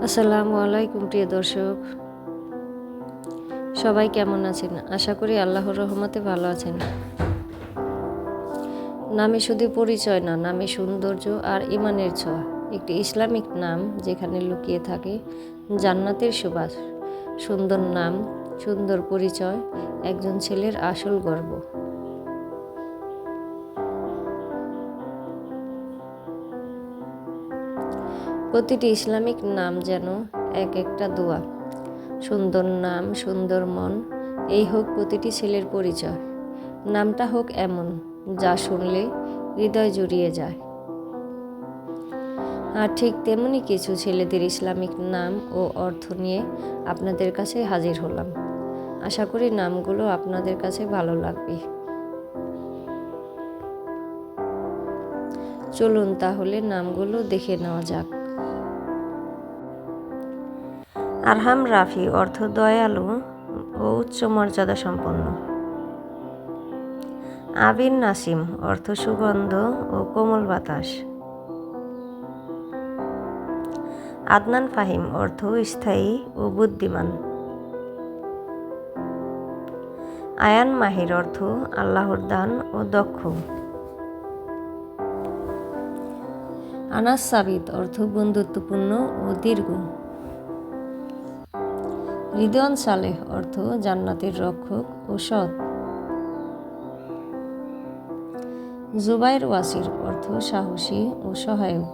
আসসালামু আলাইকুম প্রিয় দর্শক, সবাই কেমন আছেন? আশা করি আল্লাহর রহমতে ভালো আছেন। নামে শুধু পরিচয় না, নামে সৌন্দর্য আর ইমানের ছোঁয়া। একটি ইসলামিক নাম যেখানে লুকিয়ে থাকে জান্নাতের সুবাস। সুন্দর নাম, সুন্দর পরিচয়, একজন ছেলের আসল গর্ব। প্রতিটি ইসলামিক নাম যেন এক একটা দোয়া। সুন্দর নাম, সুন্দর মন, এই হোক প্রতিটি ছেলের পরিচয়। নামটা হোক এমন যা শুনলে হৃদয় জুড়িয়ে যায়। আর ঠিক তেমনি কিছু ছেলেদের ইসলামিক নাম ও অর্থ নিয়ে আপনাদের কাছে হাজির হলাম। আশা করি নামগুলো আপনাদের কাছে ভালো লাগবে। চলুন তাহলে নামগুলো দেখে নেওয়া যাক। আরহাম রাফি অর্থ দয়ালু ও উচ্চ মর্যাদা সম্পন্ন। আবির নাসিম অর্থ সুগন্ধ ও কোমল বাতাস। আদনান ফাহিম অর্থ স্থায়ী ও বুদ্ধিমান। আয়ান মাহির অর্থ আল্লাহর দান ও দক্ষ। আনাস সাবিত অর্থ বন্ধুত্বপূর্ণ ও দীর্ঘ। রিদওয়ান সালেহ অর্থ জান্নাতের রক্ষক ও সৎ। জুবাইর ওয়াসির অর্থ সাহসী ও সহায়ক।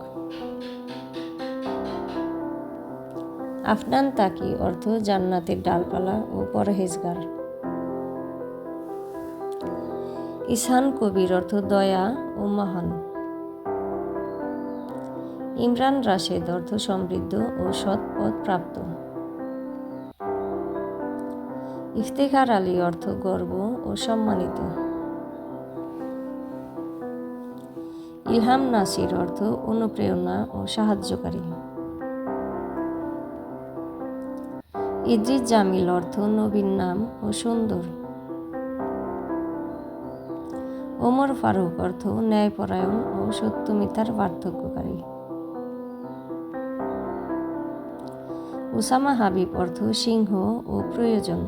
আফনান তাকি অর্থ জান্নাতের ডালপালা ও পরহেজগার। ইসহান কবির অর্থ দয়া ও মহান। ইমরান রাশেদ অর্থ সমৃদ্ধ ও সৎ পথ প্রাপ্ত। ইফতেখার আলী অর্থ গর্ব ও সম্মানিত। ইলহাম নাসির অর্থ অনুপ্রেরণা ও সাহায্যকারী। ইদ্রিস জামিল অর্থ নবীন নাম ও সুন্দর। ওমর ফারুক অর্থ ন্যায়পরায়ণ ও সত্য মিথ্যার পার্থক্যকারী। উসামা হাবিব অর্থ সিংহ ও প্রয়োজন।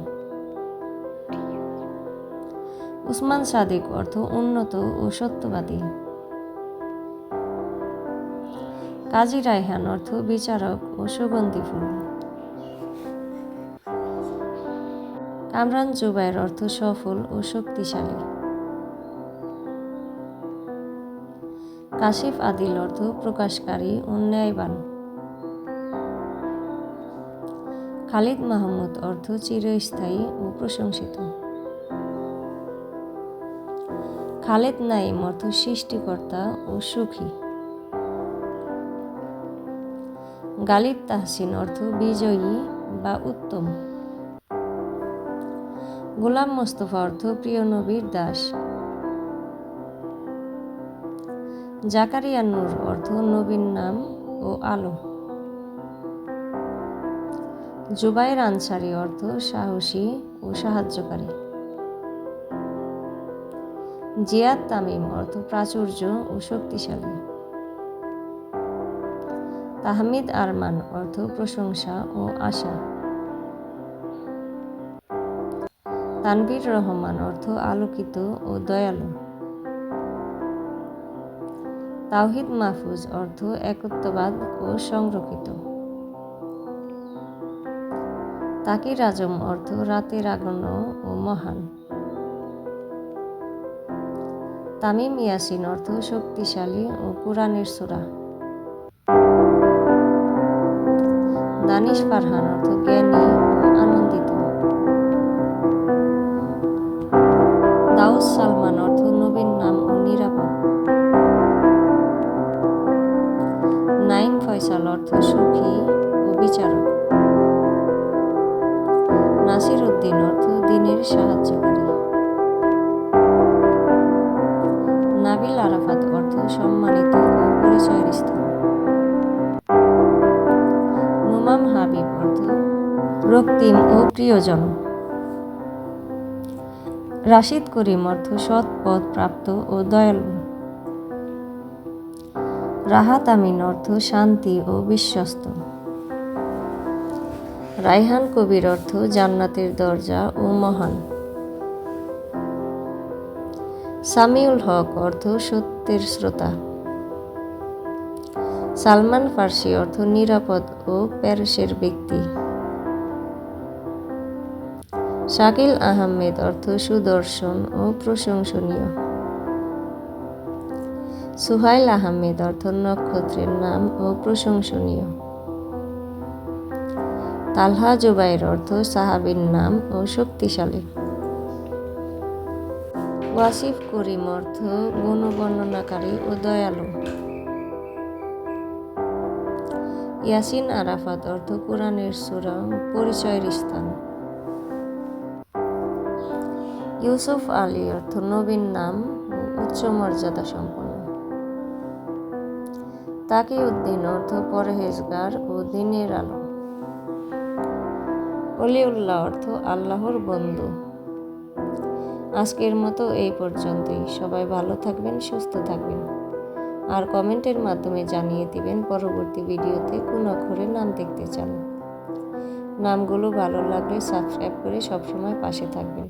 উসমান সাদিক অর্থ উন্নত ও সত্যবাদী। কাজী রায়হান অর্থ বিচারক ও সুগন্ধি ফুল। কামরান জুবাইর অর্থ সফল ও শক্তিশালী। কাশিফ আদিল অর্থ প্রকাশকারী ও ন্যায়বান। খালিদ মাহমুদ অর্থ চিরস্থায়ী ও প্রশংসিত। খালেদ নাইম অর্থ সৃষ্টিকর্তা ও সুখী। গালিব তাহসিন অর্থ বিজয়ী বা উত্তম। গোলাম মোস্তফা অর্থ প্রিয় নবীর দাস। জাকারিয়া নূর অর্থ নবীন নাম ও আলো। জুবাইর আনসারী অর্থ সাহসী ও সাহায্যকারী। জিয়াদ তামিম অর্থ প্রাচুর্য ও শক্তিশালী। তাহমিদ আরমান অর্থ প্রশংসা ও আশা। তানভীর রহমান অর্থ আলোকিত ও দয়ালু। তাওহিদ মাহফুজ অর্থ একত্ববাদ ও সংরক্ষিত। তাকির আজম অর্থ রাতের আগণ্য ও মহান। তামিম ইয়াসিন অর্থ শক্তিশালী ও কুরআনের সূরা। দানিশ ফারহান অর্থ জ্ঞানী ও আনন্দিত। দাউদ সালমান অর্থ নবীন নাম ও নিরাপদ। নাইম ফয়সাল অর্থ সুখী ও বিচারক। নাসির উদ্দিন অর্থ দিনের সাহায্যকারী। নাবিল আরাফাত অর্থ সম্মানিত ও পরিচয়ের স্থান। নুমাম হাবিব অর্থ রক্তিম ও প্রিয়জন। রাশিদ করিম অর্থ সৎ পথ প্রাপ্ত ও দয়ালু। রাহাত আমিন অর্থ শান্তি ও বিশ্বস্ত। রায়হান কবির অর্থ জান্নাতের দরজা ও মহান। সামিউল হক অর্থ সত্যের শ্রোতা। সালমান ফার্সি অর্থ নিরাপদ ও প্যারিসের ব্যক্তি। শাকিল আহমেদ অর্থ সুদর্শন ও প্রশংসনীয়। সুহাইল আহমেদ অর্থ নক্ষত্রের নাম ও প্রশংসনীয়। তালহা জুবাইর অর্থ সাহাবীর নাম ও শক্তিশালী। ওয়াসিফ করিম অর্থ গুণবর্ণনাকারী ও দয়ালু। ইয়াসিন আরাফাত অর্থ কোরআনের সূরা পরিচয়ের স্থান। ইউসুফ আলী অর্থ নবীর নাম ও উচ্চ মর্যাদা সম্পন্ন। তাকিউদ্দিন অর্থ পরহেজগার ও দিনের আলো। অলিউল্লাহ অর্থ আল্লাহর বন্ধু। আজকের মতো এই পর্যন্তই। সবাই ভালো থাকবেন, সুস্থ থাকবেন, আর কমেন্টের মাধ্যমে জানিয়ে দিবেন পরবর্তী ভিডিওতে কোন অক্ষরে নাম দেখতে চান। নামগুলো ভালো লাগলে সাবস্ক্রাইব করে সবসময় পাশে থাকবেন।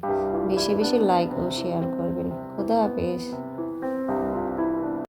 বেশি বেশি লাইক ও শেয়ার করবেন। খোদা হাফেজ।